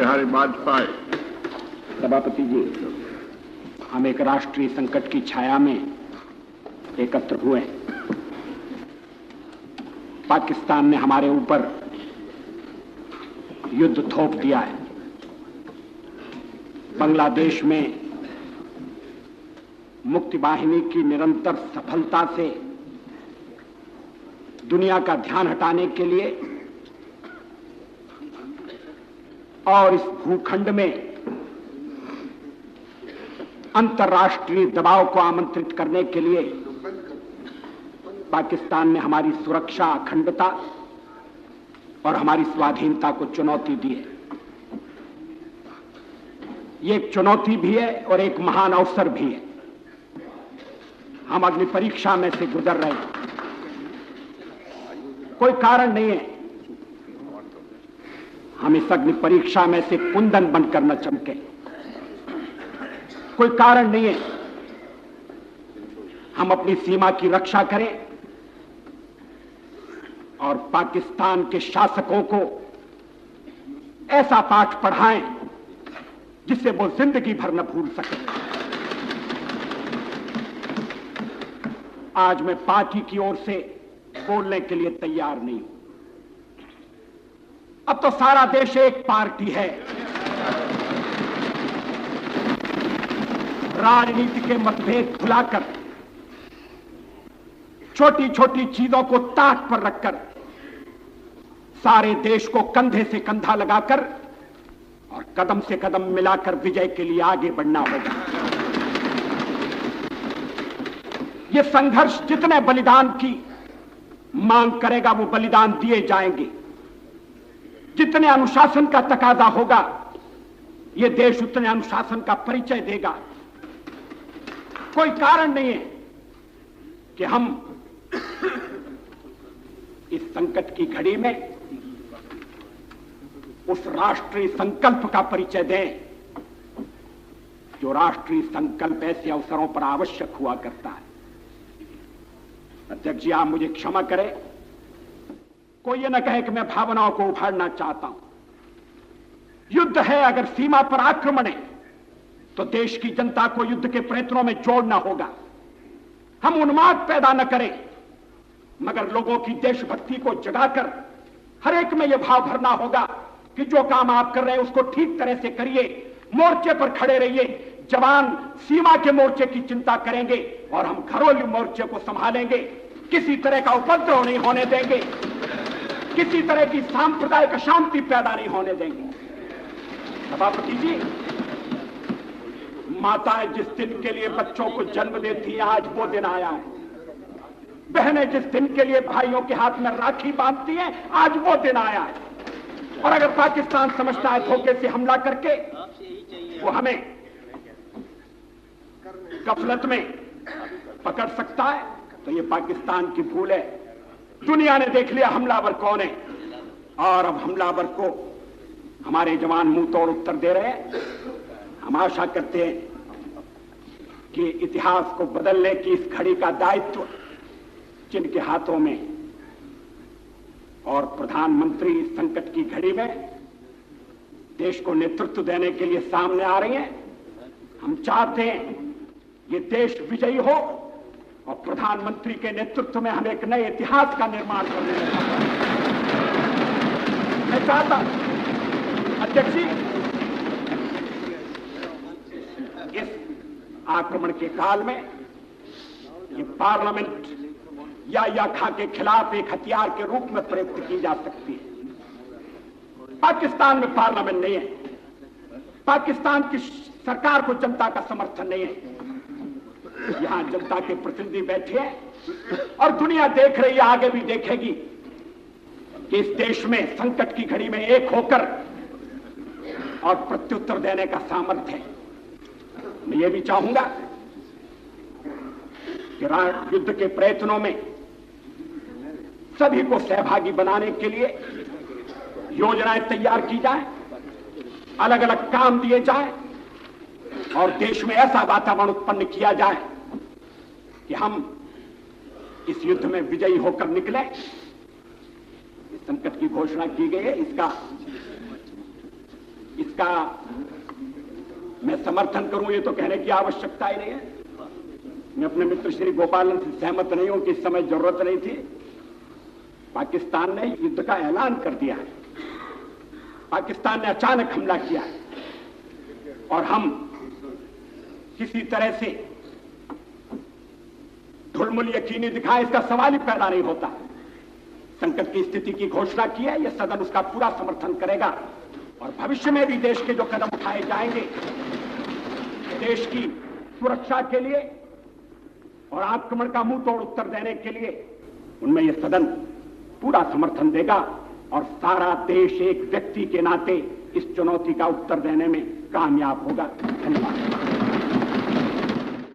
बिहारी वाजपेयी। सभापति जी, हम एक राष्ट्रीय संकट की छाया में एकत्र हुए। पाकिस्तान ने हमारे ऊपर युद्ध थोप दिया है। बांग्लादेश में मुक्ति वाहिनी की निरंतर सफलता से दुनिया का ध्यान हटाने के लिए और इस भूखंड में अंतर्राष्ट्रीय दबाव को आमंत्रित करने के लिए पाकिस्तान ने हमारी सुरक्षा, अखंडता और हमारी स्वाधीनता को चुनौती दी है। ये एक चुनौती भी है और एक महान अवसर भी है। हम अग्नि परीक्षा में से गुजर रहे हैं। कोई कारण नहीं है हम इस अग्नि परीक्षा में से कुंदन बनकर न चमके। कोई कारण नहीं है हम अपनी सीमा की रक्षा करें और पाकिस्तान के शासकों को ऐसा पाठ पढ़ाएं जिससे वो जिंदगी भर न भूल सके। आज मैं पार्टी की ओर से बोलने के लिए तैयार नहीं हूं। अब तो सारा देश एक पार्टी है। राजनीति के मतभेद भुलाकर, छोटी छोटी चीजों को ताक पर रखकर सारे देश को कंधे से कंधा लगाकर और कदम से कदम मिलाकर विजय के लिए आगे बढ़ना होगा। यह संघर्ष जितने बलिदान की मांग करेगा वो बलिदान दिए जाएंगे। जितने अनुशासन का तकाजा होगा यह देश उतने अनुशासन का परिचय देगा। कोई कारण नहीं है कि हम इस संकट की घड़ी में उस राष्ट्रीय संकल्प का परिचय दें जो राष्ट्रीय संकल्प ऐसे अवसरों पर आवश्यक हुआ करता है। अध्यक्ष जी, आप मुझे क्षमा करें, कोई ये न कहे कि मैं भावनाओं को उभारना चाहता हूं। युद्ध है, अगर सीमा पर आक्रमण है तो देश की जनता को युद्ध के प्रयत्नों में जोड़ना होगा। हम उन्माद पैदा न करें मगर लोगों की देशभक्ति को जगाकर हर एक में यह भाव भरना होगा कि जो काम आप कर रहे हैं उसको ठीक तरह से करिए। मोर्चे पर खड़े रहिए। जवान सीमा के मोर्चे की चिंता करेंगे और हम घरेलू मोर्चे को संभालेंगे। किसी तरह का उपद्रव नहीं होने देंगे, किसी तरह की सांप्रदायिक अशांति पैदा नहीं होने देंगे। सभापति जी, माताएं जिस दिन के लिए बच्चों को जन्म देती हैं आज वो दिन आया है। बहनें जिस दिन के लिए भाइयों के हाथ में राखी बांधती हैं आज वो दिन आया है। और अगर पाकिस्तान समझता है धोखे से हमला करके वो हमें गफलत में पकड़ सकता है तो ये पाकिस्तान की भूल है। दुनिया ने देख लिया हमलावर कौन है और अब हमलावर को हमारे जवान मुंह तोड़ उत्तर दे रहे हैं। हम आशा करते हैं कि इतिहास को बदलने की इस घड़ी का दायित्व जिनके हाथों में और प्रधानमंत्री इस संकट की घड़ी में देश को नेतृत्व देने के लिए सामने आ रही हैं। हम चाहते हैं ये देश विजयी हो और प्रधानमंत्री के नेतृत्व में हम एक नए इतिहास का निर्माण करने में मैं चाहता अध्यक्ष जी, इस आक्रमण के काल में ये पार्लियामेंट या खा के खिलाफ एक हथियार के रूप में प्रयुक्त की जा सकती है। पाकिस्तान में पार्लियामेंट नहीं है, पाकिस्तान की सरकार को जनता का समर्थन नहीं है। यहां जनता के प्रतिनिधि बैठे हैं और दुनिया देख रही है, आगे भी देखेगी कि इस देश में संकट की घड़ी में एक होकर और प्रत्युत्तर देने का सामर्थ्य है। मैं ये भी चाहूंगा कि युद्ध के प्रयत्नों में सभी को सहभागी बनाने के लिए योजनाएं तैयार की जाए, अलग अलग काम दिए जाए और देश में ऐसा वातावरण उत्पन्न किया जाए कि हम इस युद्ध में विजयी होकर निकले। इस संकट की घोषणा की गई है, इसका इसका मैं समर्थन करूं ये तो कहने की आवश्यकता ही नहीं है। मैं अपने मित्र श्री गोपालन से सहमत नहीं हूं कि इस समय जरूरत नहीं थी। पाकिस्तान ने युद्ध का ऐलान कर दिया है, पाकिस्तान ने अचानक हमला किया है और हम किसी तरह से ढुलमुल यकीनी दिखाए इसका सवाल ही पैदा नहीं होता। संकट की स्थिति की घोषणा की है, यह सदन उसका पूरा समर्थन करेगा और भविष्य में भी देश के जो कदम उठाए जाएंगे देश की सुरक्षा के लिए और आक्रमण का मुंह तोड़ उत्तर देने के लिए, उनमें यह सदन पूरा समर्थन देगा और सारा देश एक व्यक्ति के नाते इस चुनौती का उत्तर देने में कामयाब होगा। धन्यवाद।